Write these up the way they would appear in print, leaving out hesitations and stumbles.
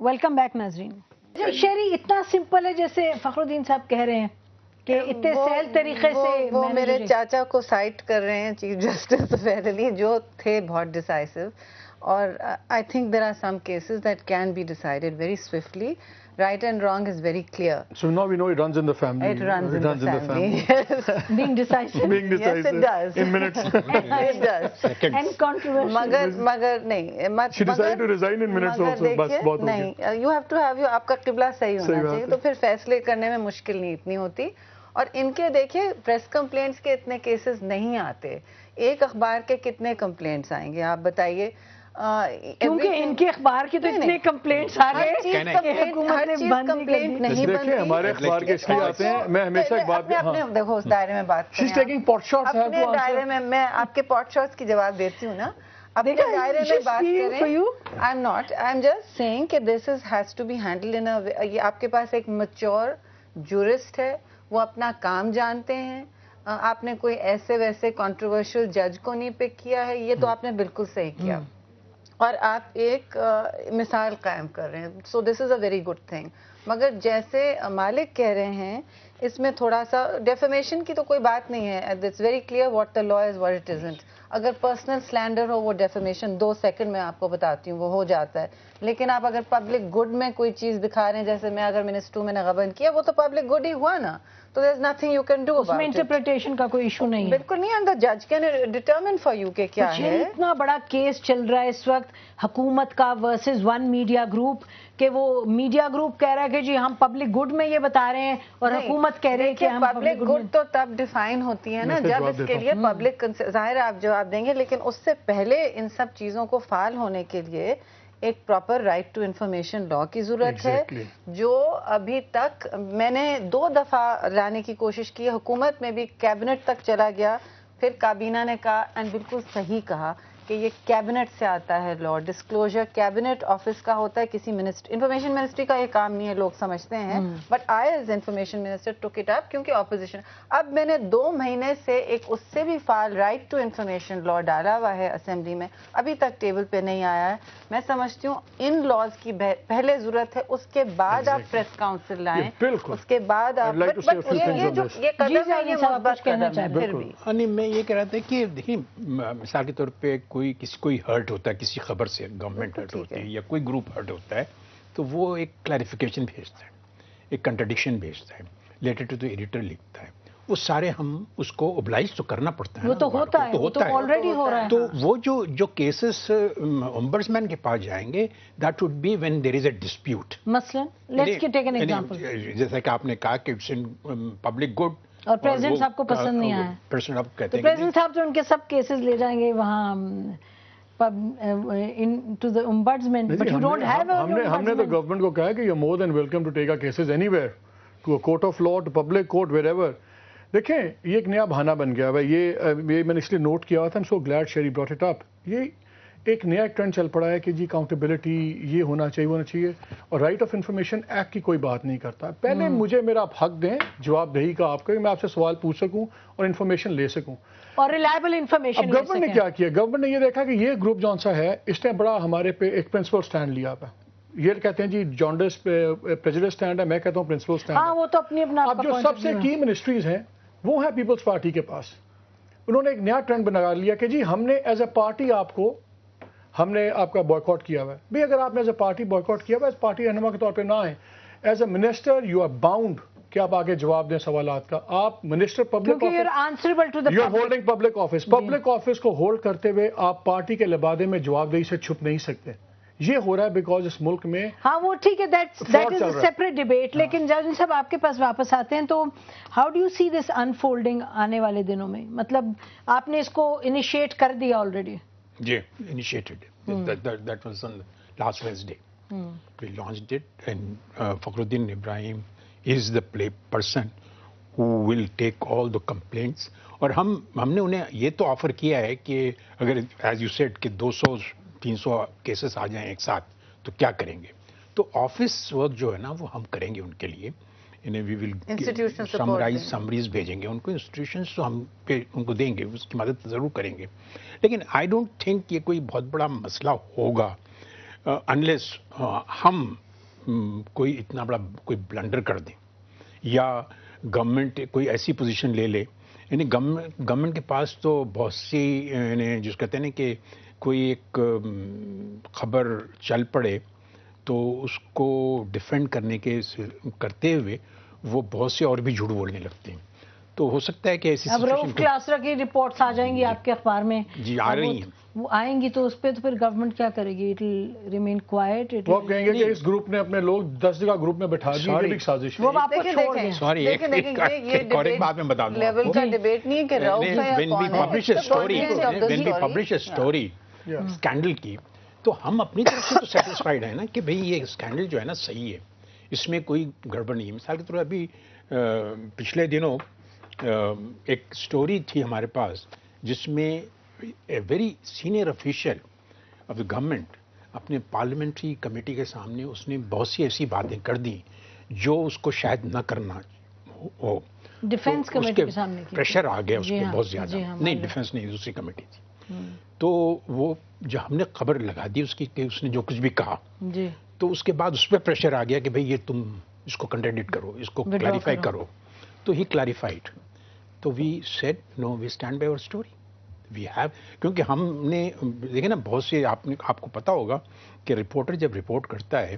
Welcome back ناظرین. شہری اتنا سمپل ہے جیسے فخر الدین صاحب کہہ رہے ہیں کہ اتنے سہل طریقے سے وہ میرے چاچا کو سائٹ کر رہے ہیں چیف جسٹس فیڈرلی جو تھے بہت ڈیسائسو. اور I think there are some cases that can be decided very swiftly. Right and wrong is very clear. So now we know it runs in the family. It runs in the family. Yes. being decisive. Being decisive. Yes, it does. In minutes. It does. And controversial. مگر نہیں. She decided to resign in minutes also. بس بہت ہو گیا. You have to have آپ کا قبلہ صحیح ہونا چاہیے تو پھر فیصلے کرنے میں مشکل نہیں اتنی ہوتی. اور ان کے دیکھیں پریس کمپلینٹس کے اتنے کیسز نہیں آتے. ایک اخبار کے کتنے کمپلینٹس آئیں گے آپ بتائیے. کیونکہ ان کے اخبار کی تو اتنے کمپلینٹس آ رہے ہیں حکومت نے کمپلینٹ نہیں بنتی. ہمارے اخبار کے اس لیے آتے ہیں. میں ہمیشہ ایک بات دیکھو اس دائرے میں بات اپنے دائرے میں آپ کے پاٹ شاٹس کی جواب دیتی ہوں نا. اپنے دائرے میں بات کریں. آئی ایم جسٹ سیئنگ کہ this has to be handled in یہ آپ کے پاس ایک میچور جورسٹ ہے, وہ اپنا کام جانتے ہیں. آپ نے کوئی ایسے ویسے کنٹروورشل جج کو نہیں پک کیا ہے, یہ تو آپ نے بالکل صحیح کیا اور آپ ایک مثال قائم کر رہے ہیں. سو دس از اے ویری گڈ تھنگ. مگر جیسے مالک کہہ رہے ہیں اس میں تھوڑا سا ڈیفیمیشن کی تو کوئی بات نہیں ہے. It's very clear what the law is what it isn't. اگر پرسنل سلینڈر ہو وہ ڈیفیمیشن 2 سیکنڈ میں آپ کو بتاتی ہوں وہ ہو جاتا ہے. لیکن آپ اگر پبلک گڈ میں کوئی چیز دکھا رہے ہیں جیسے میں اگر منسٹر میں نے غبن کیا وہ تو پبلک گڈ ہی ہوا نا. تو there is nothing you can do about it. اس میں انٹرپریٹیشن کا کوئی ایشو نہیں ہے. بالکل نہیں. and the judge can determine for you کہ کیا ہے. اتنا بڑا کیس چل رہا ہے اس وقت حکومت کا ورسز ون میڈیا گروپ کہ وہ میڈیا گروپ کہہ رہا ہے کہ جی ہم پبلک گڈ میں یہ بتا رہے ہیں اور حکومت کہہ رہی ہے کہ ہم پبلک گڈ تو تب ڈیفائن ہوتی ہے نا جب اس کے لیے پبلک ظاہر آپ جواب دیں گے. لیکن اس سے پہلے ان سب چیزوں کو فعال ہونے کے لیے ایک پراپر رائٹ ٹو انفارمیشن لا کی ضرورت ہے جو ابھی تک میں نے 2 دفعہ لانے کی کوشش کی. حکومت میں بھی کیبنٹ تک چلا گیا, پھر کابینہ نے کہا اینڈ بالکل صحیح کہا کہ یہ کیبنٹ سے آتا ہے لا. ڈسکلوجر کیبنٹ آفس کا ہوتا ہے, کسی منسٹر انفارمیشن منسٹری کا یہ کام نہیں ہے لوگ سمجھتے ہیں. But I as information minister took it up کیونکہ اپوزیشن. اب میں نے 2 مہینے سے ایک اس سے بھی فعال رائٹ ٹو انفارمیشن لا ڈالا ہوا ہے اسمبلی میں, ابھی تک ٹیبل پہ نہیں آیا ہے. میں سمجھتی ہوں ان لاز کی پہلے ضرورت ہے, اس کے بعد آپ پریس کاؤنسل لائیں, اس کے بعد آپ یہ قدم ہے یہ محبت قدم ہے. پھر بھی میں یہ کہہ رہا تھا کہ دیکھیں مثال کے طور پہ کوئی ہرٹ ہوتا ہے کسی خبر سے, گورنمنٹ ہرٹ ہوتی ہے یا کوئی گروپ ہرٹ ہوتا ہے تو وہ ایک کلیریفیکیشن بھیجتا ہے, ایک کنٹرڈکشن بھیجتا ہے, لیٹر ٹو دی ایڈیٹر لکھتا ہے. وہ سارے ہم اس کو اوبلائز تو کرنا پڑتا ہے. وہ تو ہوتا ہے, وہ تو آلریڈی ہو رہا ہے. تو وہ جو کیسز امبڈسمین کے پاس جائیں گے that would be when there is a dispute. مثلا لیٹس ٹیک این ایگزامپل جیسا کہ آپ نے کہا کہ اٹس ان پبلک گڈ اور پریزیڈنٹ صاحب کو پسند نہیں آیا. پریزیڈنٹ صاحب تو ان کے سب کیسز لے جائیں گے وہاں to the ombudsman, but you don't have a ombudsman. ہم نے تو گورنمنٹ کو کہا ہے کہ you're more than welcome to take our cases anywhere, to a court of law, to public court, wherever. دیکھیں یہ ایک نیا بہانہ بن گیا ہے. یہ میں نے اس لیے نوٹ کیا ہوا تھا. I'm so glad Sherry brought it up. یہ ایک نیا ٹرینڈ چل پڑا ہے کہ جی اکاؤنٹیبلٹی یہ ہونا چاہیے ہونا چاہیے, اور رائٹ آف انفارمیشن ایکٹ کی کوئی بات نہیں کرتا. پہلے مجھے میرا آپ حق دیں جواب دہی کا آپ کا, میں آپ سے سوال پوچھ سکوں اور انفارمیشن لے سکوں اور ریلائبل انفارمیشن. اب گورنمنٹ نے کیا کیا, گورنمنٹ نے یہ دیکھا کہ یہ گروپ جون سا ہے اس نے بڑا ہمارے پہ ایک پرنسپل سٹینڈ لیا ہے. یہ کہتے ہیں جی جانڈس پریجوڈیس سٹینڈ ہے, میں کہتا ہوں پرنسپل سٹینڈ. ہاں وہ تو اپنی اپنا. اب جو سب سے کی منسٹریز ہیں وہ ہیں پیپلز پارٹی کے پاس. انہوں نے ایک نیا ٹرینڈ بنا لیا کہ جی ہم نے ایز اے پارٹی ہم نے آپ کا بوائیکاٹ کیا ہوا ہے. بھائی اگر آپ نے ایز اے پارٹی بوائیکاٹ کیا ہوا ہے, ایز پارٹی رہنما کے طور پہ نہ آئیں, as a minister you are bound کہ آپ آگے جواب دیں سوالات کا. آپ minister public office, you are holding public office, public office کو ہولڈ کرتے ہوئے آپ پارٹی کے لبادے میں جواب دہی سے چھپ نہیں سکتے. یہ ہو رہا ہے بیکاز اس ملک میں. ہاں وہ ٹھیک ہے, that is a separate debate. لیکن جج صاحب آپ کے پاس واپس آتے ہیں تو how do you see this unfolding آنے والے دنوں میں؟ مطلب آپ نے اس کو انیشیٹ کر دیا آلریڈی. جی initiated. That was on last Wednesday. We launched it, and Fakhruddin Ibrahim is the person who will take all the complaints. اور ہم نے انہیں یہ تو آفر کیا ہے کہ اگر ایز یو سیڈ کہ 200-300 کیسز آ جائیں ایک ساتھ تو کیا کریں گے. تو آفس ورک جو ہے نا وہ ہم کریں گے ان کے لیے. وی ول سمریز بھیجیں گے ان کو, انسٹیٹیوشنس تو ہم ان کو دیں گے, اس کی مدد ضرور کریں گے. لیکن آئی ڈونٹ تھنک یہ کوئی بہت بڑا مسئلہ ہوگا انلیس ہم کوئی اتنا بڑا کوئی بلنڈر کر دیں یا گورنمنٹ کوئی ایسی پوزیشن لے لے, یعنی گورنمنٹ کے پاس تو بہت سی یعنی جس کہتے ہیں نا کہ کوئی ایک خبر چل پڑے تو اس کو ڈیفینڈ کرتے ہوئے وہ بہت سے اور بھی جھوٹ بولنے لگتے ہیں. تو ہو سکتا ہے کہ ایسی اب روف کلاسرا کی رپورٹس آ جائیں گی آپ کے اخبار میں, جی آ رہی ہیں, وہ آئیں گی تو اس پہ تو پھر گورنمنٹ کیا کرے گی؟ It will remain quite. وہ کہیں گے کہ اس گروپ نے اپنے لوگ 10 جگہ گروپ میں بٹھا دی, یہ بھی سازش ہے. وہ آپ کو چھوڑ دیں. سوری ایک اور ایک بات میں بتا دوں, لیول کا ڈیبیٹ نہیں ہے کہ روف ہے یا کون ہے. when we publish a story scandal کی, تو ہم اپنی طرف سے تو سیٹسفائیڈ ہیں نا کہ بھئی یہ اسکینڈل جو ہے نا صحیح ہے, اس میں کوئی گڑبڑ نہیں ہے. مثال کے طور پر ابھی پچھلے دنوں ایک سٹوری تھی ہمارے پاس جس میں a very senior official of the government اپنے پارلیمنٹری کمیٹی کے سامنے اس نے بہت سی ایسی باتیں کر دیں جو اس کو شاید نہ کرنا ہو. ڈیفنس کمیٹی کے سامنے پریشر آ گیا اس پہ بہت زیادہ. نہیں ڈیفنس نہیں, دوسری کمیٹی تھی. تو وہ جو ہم نے خبر لگا دی اس کی کہ اس نے جو کچھ بھی کہا, تو اس کے بعد اس پہ پریشر آ گیا کہ بھئی یہ تم اس کو کنٹراڈکٹ کرو, اس کو کلیریفائی کرو. تو ہی کلیریفائڈ. تو we said no, we stand by our story. We have, کیونکہ ہم نے دیکھیں نا بہت سے آپ کو پتا ہوگا کہ رپورٹر جب رپورٹ کرتا ہے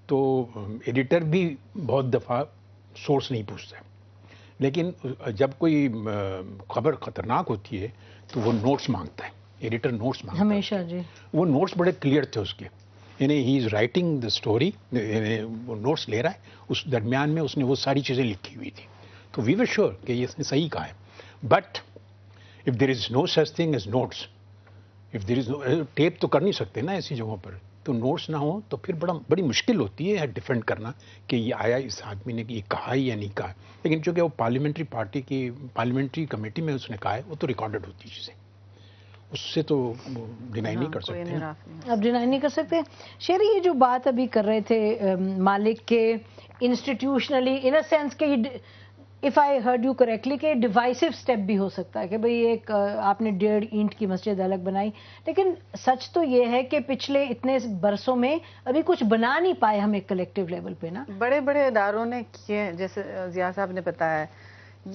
تو ایڈیٹر بھی بہت دفعہ سورس نہیں پوچھتا ہے, لیکن جب کوئی خبر خطرناک ہوتی ہے تو وہ نوٹس مانگتا ہے, ایڈیٹر نوٹس مانگتا ہے ہمیشہ. جی وہ نوٹس بڑے کلیئر تھے اس کے, یعنی ہی از رائٹنگ دا اسٹوری, وہ نوٹس لے رہا ہے, اس درمیان میں اس نے وہ ساری چیزیں لکھی ہوئی تھی. تو وی ور شیور کہ یہ اس نے صحیح کہا ہے. But if there is no such thing as notes, if there is no, tape تو کر نہیں سکتے نا ایسی جگہوں پر, تو نوٹس نہ ہو تو پھر بڑی مشکل ہوتی ہے ڈیفینڈ کرنا کہ یہ آیا اس آدمی نے کہ یہ کہا ہی یا نہیں کہا. لیکن چونکہ وہ پارلیمنٹری پارٹی کی پارلیمنٹری کمیٹی میں اس نے کہا ہے, وہ تو ریکارڈڈ ہوتی ہے چیزیں, اس سے تو ڈینائی نہیں کر سکتے. اب ڈینائی نہیں کر سکتے. شیری, یہ جو بات ابھی کر رہے تھے مالک کے انسٹیٹیوشنلی ان اے سینس کہ if I heard you correctly کہ ڈیوائسو اسٹیپ بھی ہو سکتا ہے کہ بھئی ایک آپ نے 1.5 اینٹ کی مسجد الگ بنائی, لیکن سچ تو یہ ہے کہ پچھلے اتنے برسوں میں ابھی کچھ بنا نہیں پائے ہم ایک کلیکٹیو لیول پہ نا. بڑے بڑے اداروں نے کیے, جیسے ضیاء صاحب نے بتایا.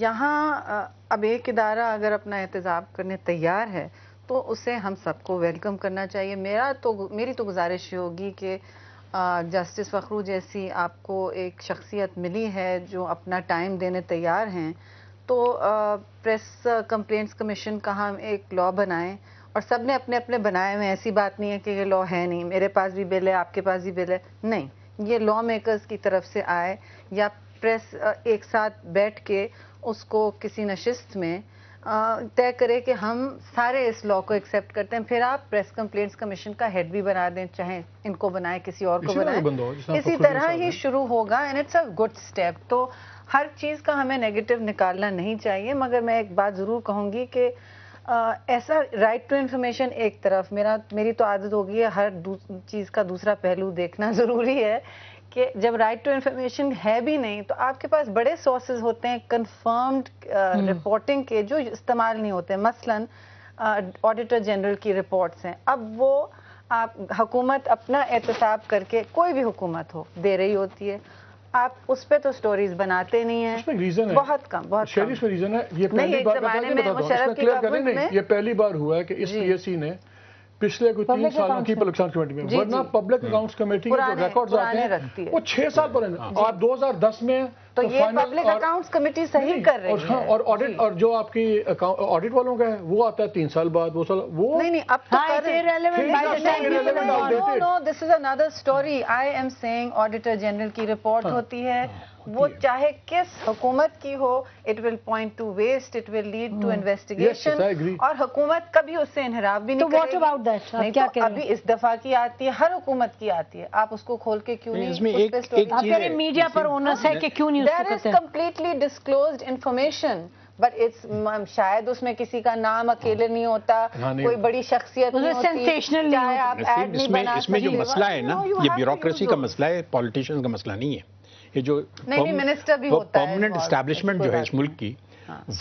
یہاں اب ایک ادارہ اگر اپنا احتجاج کرنے تیار ہے تو اسے ہم سب کو ویلکم کرنا چاہیے. میری تو گزارش یہ ہوگی کہ جسٹس فخرو جیسی آپ کو ایک شخصیت ملی ہے جو اپنا ٹائم دینے تیار ہیں, تو پریس کمپلینٹس کمیشن کا ہم ایک لا بنائیں, اور سب نے اپنے اپنے بنائے ہوئے. ایسی بات نہیں ہے کہ یہ لا ہے نہیں, میرے پاس بھی بل ہے, آپ کے پاس بھی بل ہے, نہیں. یہ لا میکرز کی طرف سے آئے, یا پریس ایک ساتھ بیٹھ کے اس کو کسی نشست میں طے کرے کہ ہم سارے اس لا کو ایکسیپٹ کرتے ہیں. پھر آپ پریس کمپلینٹس کمیشن کا ہیڈ بھی بنا دیں, چاہے ان کو بنائے کسی اور کو بنائے, اسی طرح ہی شروع ہوگا. And it's a good step. تو ہر چیز کا ہمیں نیگیٹو نکالنا نہیں چاہیے. مگر میں ایک بات ضرور کہوں گی کہ ایسا رائٹ ٹو انفارمیشن ایک طرف, میری تو عادت ہوگی ہے ہر چیز کا دوسرا پہلو دیکھنا ضروری ہے, کہ جب رائٹ ٹو انفارمیشن ہے بھی نہیں تو آپ کے پاس بڑے سورسز ہوتے ہیں کنفرمڈ رپورٹنگ کے جو استعمال نہیں ہوتے. مثلاً آڈیٹر جنرل کی رپورٹس ہیں, اب وہ آپ حکومت اپنا احتساب کر کے, کوئی بھی حکومت ہو, دے رہی ہوتی ہے, آپ اس پہ تو سٹوریز بناتے نہیں ہیں. اس میں ریزن ہے بہت کم, بہت کم. اس میں ریزن ہے, یہ پہلی بار ہوا ہے کہ اس پی ایس سی نے پچھلے کوئی 3 سالوں کی پبلک اکاؤنٹس کمیٹی میں, ورنہ پبلک اکاؤنٹس کمیٹی کے جو ریکارڈز آتے ہیں وہ 6 سال پرانے, اور 2010 میں تو یہ پبلک اکاؤنٹس کمیٹی صحیح کر رہی ہے. اور آڈٹ, اور جو آپ کی آڈٹ والوں کا ہے وہ آتا ہے 3 سال بعد, وہ نہیں اب تو نو, دس از اندر story. I'm seeing auditor general کی رپورٹ ہوتی ہے, وہ چاہے کس حکومت کی ہو, it will point to waste, it will lead to investigation, اور حکومت کبھی اس سے انحراف بھی نہیں کرے گی. ابھی اس دفعہ کی آتی ہے, ہر حکومت کی آتی ہے, آپ اس کو کھول کے کیوں نہیں, میڈیا پر اونس ہے کہ کیوں نہیں, there is completely disclosed information, but it's شاید اس میں کسی کا نام اکیلے نہیں ہوتا, کوئی بڑی شخصیت نہیں ہوتی, چاہے آپ ایڈ نہیں بنا سکتے. اس میں جو مسئلہ ہے نا, یہ بیوروکریسی کا مسئلہ ہے, پولیٹیشین کا مسئلہ نہیں ہے. یہ جو منسٹر بھی ہوتا ہے, پرماننٹ اسٹیبلشمنٹ جو ہے اس ملک کی,